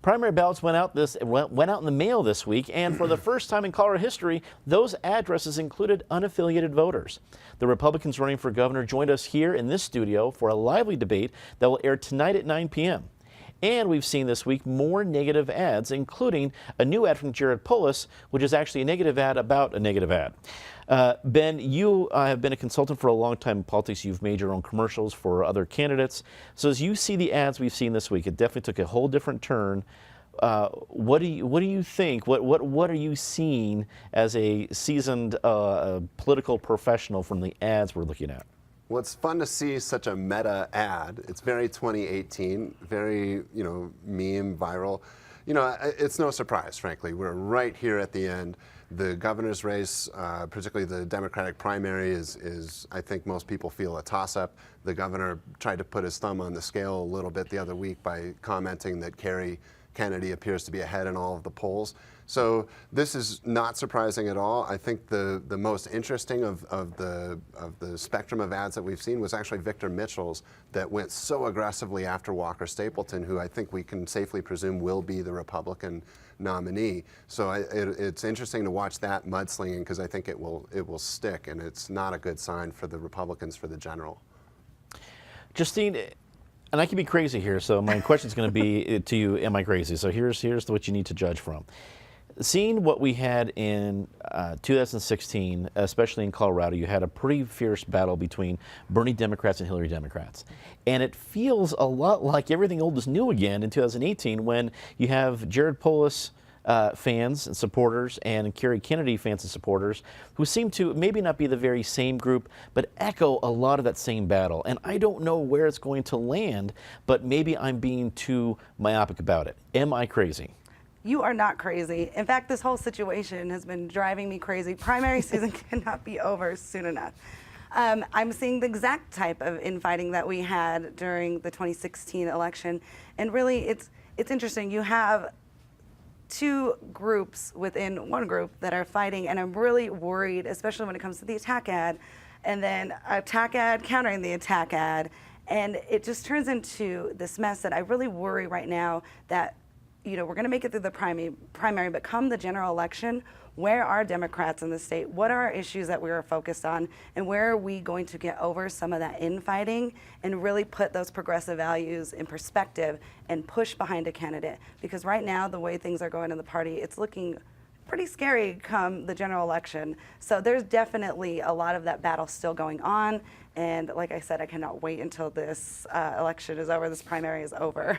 Primary ballots went out in the mail this week, and for the first time in Colorado history, those addresses included unaffiliated voters. The Republicans running for governor joined us here in this studio for a lively debate that will air tonight at 9 p.m. And we've seen this week more negative ads, including a new ad from Jared Polis, which is actually a negative ad about a negative ad. Ben, you have been a consultant for a long time in politics. You've made your own commercials for other candidates. So as you see the ads we've seen this week, it definitely took a whole different turn. What do you think? What are you seeing as a seasoned political professional from the ads we're looking at? Well, it's fun to see such a meta ad. It's very 2018, very, meme, viral. It's no surprise, frankly. We're right here at the end. The governor's race, particularly the Democratic primary, is I think most people feel a toss-up. The governor tried to put his thumb on the scale a little bit the other week by commenting that Kerry Kennedy appears to be ahead in all of the polls. So this is not surprising at all. I think the most interesting of the spectrum of ads that we've seen was actually Victor Mitchell's that went so aggressively after Walker Stapleton, who I think we can safely presume will be the Republican nominee. So it's interesting to watch that mudslinging because I think it will stick, and it's not a good sign for the Republicans for the general. Justine, and I can be crazy here, so my question is going to be to you, am I crazy? So here's what you need to judge from. Seeing what we had in 2016, especially in Colorado, you had a pretty fierce battle between Bernie Democrats and Hillary Democrats. And it feels a lot like everything old is new again in 2018 when you have Jared Polis fans and supporters and Kerry Kennedy fans and supporters who seem to maybe not be the very same group, but echo a lot of that same battle. And I don't know where it's going to land, but maybe I'm being too myopic about it. Am I crazy? You are not crazy. In fact, this whole situation has been driving me crazy. Primary season cannot be over soon enough. I'm seeing the exact type of infighting that we had during the 2016 election. And really, it's interesting. You have two groups within one group that are fighting, and I'm really worried, especially when it comes to the attack ad, and then attack ad countering the attack ad. And it just turns into this mess that I really worry right now that we're going to make it through the primary, but come the general election, where are Democrats in the state? What are our issues that we are focused on? And where are we going to get over some of that infighting and really put those progressive values in perspective and push behind a candidate? Because right now, the way things are going in the party, it's looking pretty scary come the general election. So there's definitely a lot of that battle still going on. And like I said, I cannot wait until this election is over, this primary is over.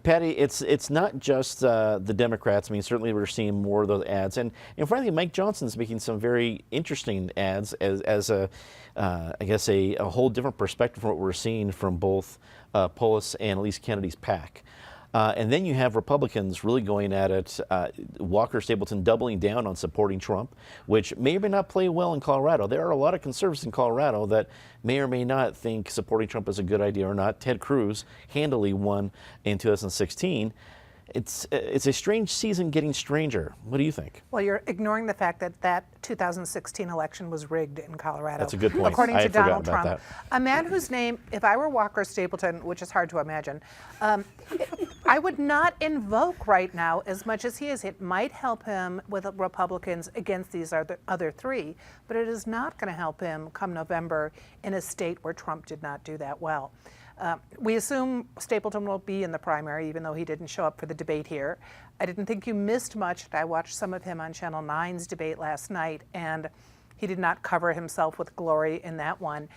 Patty, it's not just the Democrats. I mean, certainly we're seeing more of those ads, and frankly, Mike Johnson's making some very interesting ads as I guess a whole different perspective from what we're seeing from both Polis and at least Kennedy's PAC. And then you have Republicans really going at it, Walker Stapleton doubling down on supporting Trump, which may or may not play well in Colorado. There are a lot of conservatives in Colorado that may or may not think supporting Trump is a good idea or not. Ted Cruz handily won in 2016. It's a strange season getting stranger. What do you think? Well, you're ignoring the fact that that 2016 election was rigged in Colorado. That's a good point. According to Donald Trump. That. A man whose name, if I were Walker Stapleton, which is hard to imagine, I would not invoke right now as much as he is. It might help him with Republicans against these other three, but it is not going to help him come November in a state where Trump did not do that well. We assume Stapleton will be in the primary, even though he didn't show up for the debate here. I didn't think you missed much. I watched some of him on Channel 9's debate last night, and he did not cover himself with glory in that one.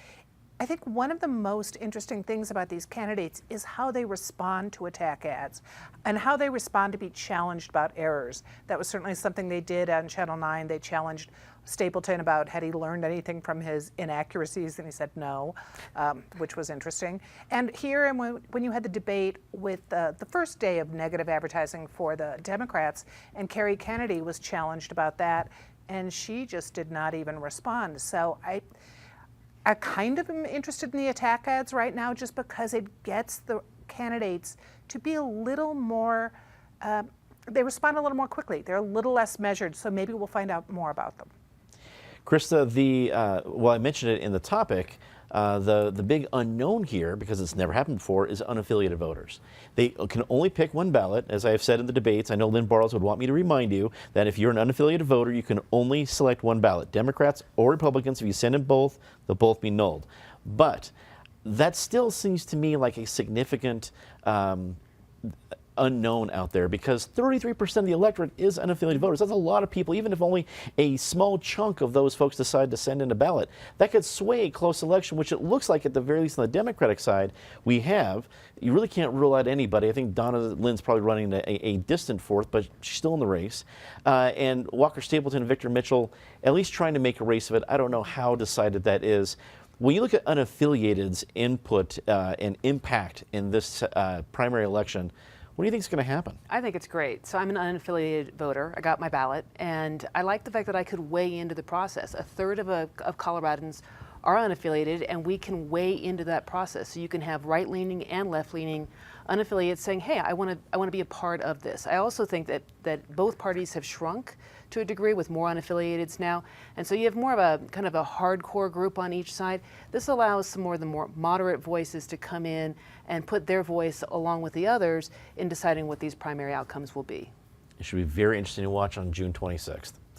I think one of the most interesting things about these candidates is how they respond to attack ads and how they respond to be challenged about errors. That was certainly something they did on Channel 9. They challenged Stapleton about had he learned anything from his inaccuracies, and he said no, which was interesting. And here, when you had the debate with the first day of negative advertising for the Democrats, and Kerry Kennedy was challenged about that, and she just did not even respond. So I kind of am interested in the attack ads right now just because it gets the candidates to be a little more, they respond a little more quickly. They're a little less measured, so maybe we'll find out more about them. Krista, well, I mentioned it in the topic. The big unknown here, because it's never happened before, is unaffiliated voters. They can only pick one ballot, as I have said in the debates. I know Lynn Bartles would want me to remind you that if you're an unaffiliated voter, you can only select one ballot, Democrats or Republicans. If you send in both, they'll both be nulled. But that still seems to me like a significant unknown out there, because 33% of the electorate is unaffiliated voters. That's a lot of people. Even if only a small chunk of those folks decide to send in a ballot, that could sway a close election, which it looks like at the very least on the Democratic side we have. You really can't rule out anybody. I think Donna Lynn's probably running a distant fourth, but she's still in the race. And Walker Stapleton and Victor Mitchell at least trying to make a race of it. I don't know how decided that is. When you look at unaffiliated's input and impact in this primary election, what do you think is going to happen? I think it's great. So I'm an unaffiliated voter. I got my ballot, and I like the fact that I could weigh into the process. A third of Coloradans are unaffiliated, and we can weigh into that process. So you can have right-leaning and left-leaning unaffiliated saying, hey, I want to be a part of this. I also think that both parties have shrunk to a degree with more unaffiliateds now. And so you have more of a kind of a hardcore group on each side. This allows some more of the more moderate voices to come in and put their voice along with the others in deciding what these primary outcomes will be. It should be very interesting to watch on June 26th.